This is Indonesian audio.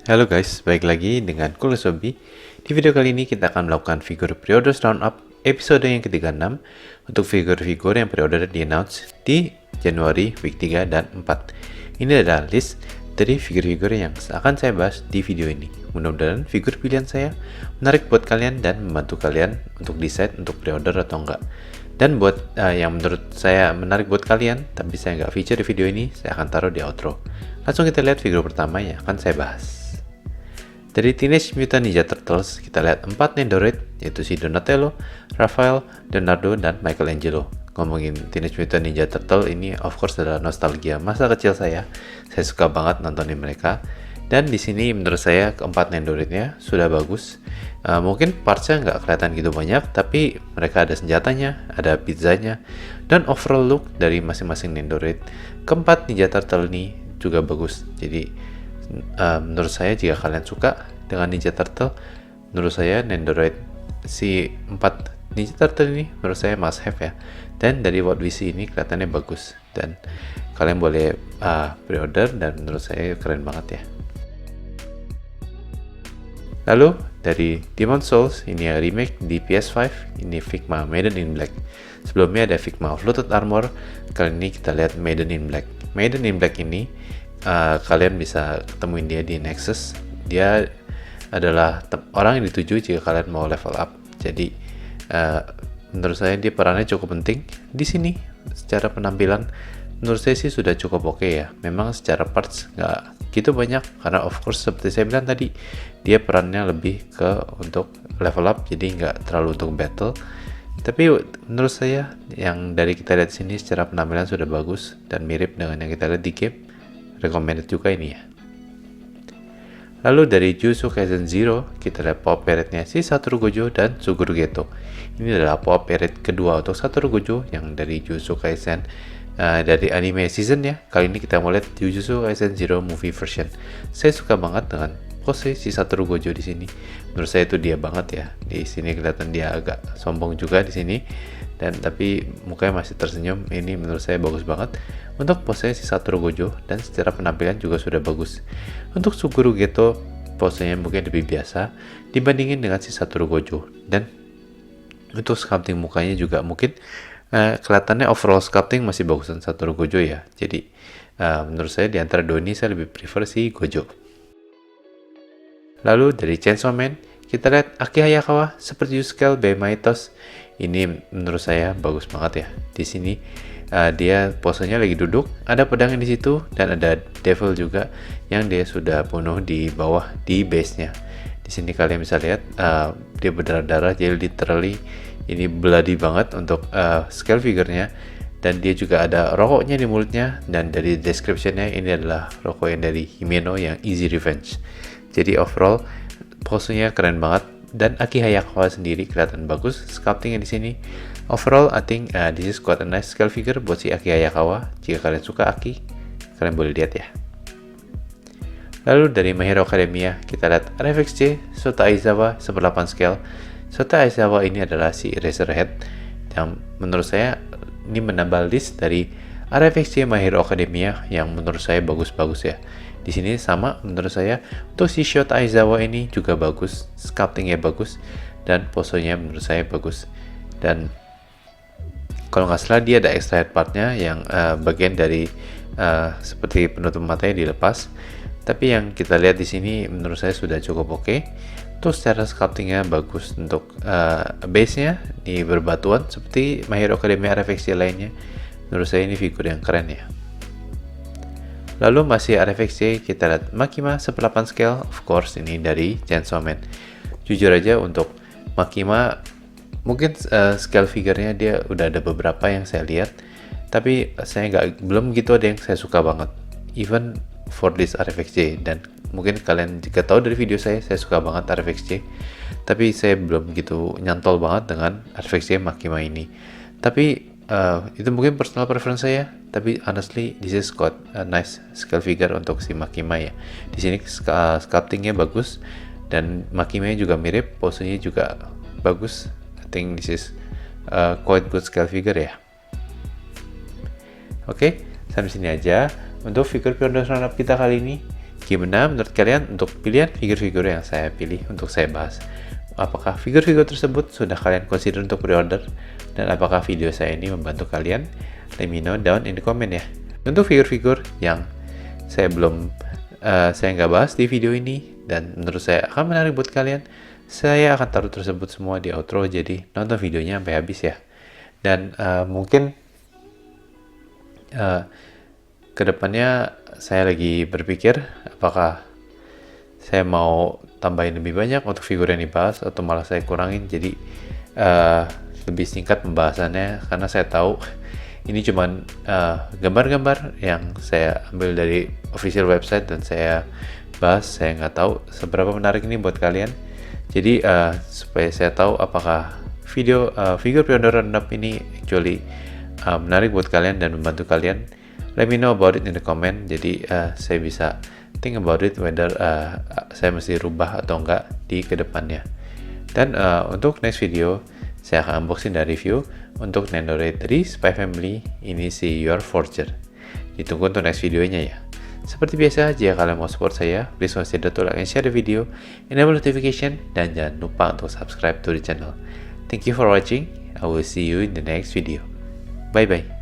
Halo guys, balik lagi dengan Coolest Hobby. Di video kali ini kita akan melakukan figur pre-order roundup episode yang ke-36 untuk figur-figur yang pre-order di-announce di Januari week 3 dan 4. Ini adalah list dari figur-figur yang akan saya bahas di video ini. Mudah-mudahan figur pilihan saya menarik buat kalian dan membantu kalian untuk decide untuk pre-order atau enggak. Dan buat yang menurut saya menarik buat kalian, tapi saya nggak feature di video ini, saya akan taruh di outro. Langsung kita lihat figur pertama yang akan saya bahas. Dari Teenage Mutant Ninja Turtles, kita lihat 4 Nendoroid, yaitu si Donatello, Raphael, Leonardo, dan Michelangelo. Ngomongin Teenage Mutant Ninja Turtle ini, of course, adalah nostalgia masa kecil saya. Saya suka banget nontonin mereka. Dan di sini menurut saya keempat Nendoroidnya sudah bagus. Mungkin partsnya nggak kelihatan gitu banyak, tapi mereka ada senjatanya, ada pizzanya, dan overall look dari masing-masing Nendoroid. Keempat Ninja Turtle ini juga bagus. Jadi menurut saya jika kalian suka dengan Ninja Turtle, menurut saya Nendoroid si 4 Ninja Turtle ini menurut saya must have ya. Dan dari what we see ini kelihatannya bagus dan kalian boleh pre-order dan menurut saya keren banget ya. Lalu dari Demon Souls, ini ya remake di PS5, ini Figma Maiden in Black. Sebelumnya ada Figma Fluted Armor, kali ini kita lihat Maiden in Black. Maiden in Black ini kalian bisa ketemuin dia di Nexus. Dia adalah orang yang dituju jika kalian mau level up. Jadi menurut saya dia perannya cukup penting di sini. Secara penampilan menurut saya sih sudah cukup oke ya. Memang secara parts nggak gitu banyak karena of course seperti saya bilang tadi dia perannya lebih ke untuk level up, jadi nggak terlalu untuk battle. Tapi menurut saya yang dari kita lihat sini secara penampilan sudah bagus dan mirip dengan yang kita lihat di game. Recommended juga ini ya. Lalu dari Jujutsu Kaisen Zero, kita lihat power parade-nya si Satoru Gojo dan Suguru Geto. Ini adalah power parade kedua untuk Satoru Gojo yang dari Jujutsu Kaisen dari anime season ya. Kali ini kita mau lihat Jujutsu Kaisen Zero movie version. Saya suka banget dengan pose si Satoru Gojo di sini. Menurut saya itu dia banget ya. Di sini kelihatan dia agak sombong juga di sini. Dan tapi mukanya masih tersenyum. Ini menurut saya bagus banget untuk pose si Satoru Gojo dan secara penampilan juga sudah bagus. Untuk Suguru Geto posenya mungkin lebih biasa dibandingin dengan si Satoru Gojo, dan untuk sculpting mukanya juga mungkin kelihatannya overall sculpting masih bagusan Satoru Gojo ya. Jadi menurut saya di antara dua ini saya lebih prefer si Gojo. Lalu dari Chainsaw Man, kita lihat Aki Hayakawa seperti Yusuke by Maitos. Ini menurut saya bagus banget ya. Di sini dia posenya lagi duduk, ada pedangnya di situ dan ada devil juga yang dia sudah bunuh di bawah di base-nya. Di sini kalian bisa lihat dia berdarah-darah, jadi literally ini bloody banget untuk scale figure-nya. Dan dia juga ada rokoknya di mulutnya, dan dari description-nya ini adalah rokok yang dari Himeno yang Easy Revenge. Jadi overall posenya keren banget. Dan Aki Hayakawa sendiri kelihatan bagus sculptingnya di sini. Overall, I think this is quite a nice scale figure buat si Aki Hayakawa. Jika kalian suka Aki, kalian boleh lihat ya. Lalu dari My Hero Academia, kita lihat RFXJ Sota Aizawa 1/8 scale. Sota Aizawa ini adalah si Eraserhead yang menurut saya ini menambah list dari RFXJ My Hero Academia yang menurut saya bagus-bagus ya. Di sini sama menurut saya untuk si Shota Aizawa ini juga bagus, sculptingnya bagus dan posenya menurut saya bagus. Dan kalau nggak salah dia ada extra head partnya yang bagian dari seperti penutup matanya dilepas. Tapi yang kita lihat di sini menurut saya sudah cukup oke. Terus secara sculptingnya bagus untuk base-nya di berbatuan seperti My Hero Academia RFXJ lainnya. Menurut saya ini figur yang keren ya. Lalu masih RFXJ, kita lihat Makima 1/8 scale, of course ini dari Chainsaw Man. Jujur aja untuk Makima, mungkin scale figure-nya dia udah ada beberapa yang saya lihat, tapi saya belum gitu ada yang saya suka banget. Even for this RFXJ, dan mungkin kalian juga tahu dari video saya suka banget RFXJ, tapi saya belum gitu nyantol banget dengan RFXJ Makima ini. Tapi itu mungkin personal preference saya, tapi honestly this is quite a nice scale figure untuk si Makima ya. Di sini sculptingnya bagus dan Makimanya juga mirip, posenya juga bagus. I think this is quite good scale figure ya. Oke, sampai sini aja untuk figur pre-order roundup kita kali ini. Gimana menurut kalian untuk pilihan figur-figur yang saya pilih untuk saya bahas? Apakah figur-figur tersebut sudah kalian consider untuk pre-order? Dan apakah video saya ini membantu kalian? Let me know down in the comment ya. Untuk figur-figur yang saya nggak bahas di video ini dan menurut saya akan menarik buat kalian, saya akan taruh tersebut semua di outro, jadi nonton videonya sampai habis ya. Dan mungkin kedepannya saya lagi berpikir apakah saya mau tambahin lebih banyak untuk figur yang dibahas atau malah saya kurangin jadi lebih singkat pembahasannya, karena saya tahu ini cuman gambar-gambar yang saya ambil dari official website dan saya bahas. Saya nggak tahu seberapa menarik ini buat kalian, jadi supaya saya tahu apakah video figur pre-order roundup ini actually menarik buat kalian dan membantu kalian, let me know about it in the comment. Jadi saya bisa think about it whether saya mesti rubah atau enggak di kedepannya. Dan untuk next video saya akan unboxing dan review untuk Nendoroid 3 Spy Family ini si Your Forger. Ditunggu untuk next videonya ya. Seperti biasa, jika kalian mau support saya, please consider to like and share the video, enable notification, dan jangan lupa untuk subscribe to the channel. Thank you for watching. I will see you in the next video. Bye bye.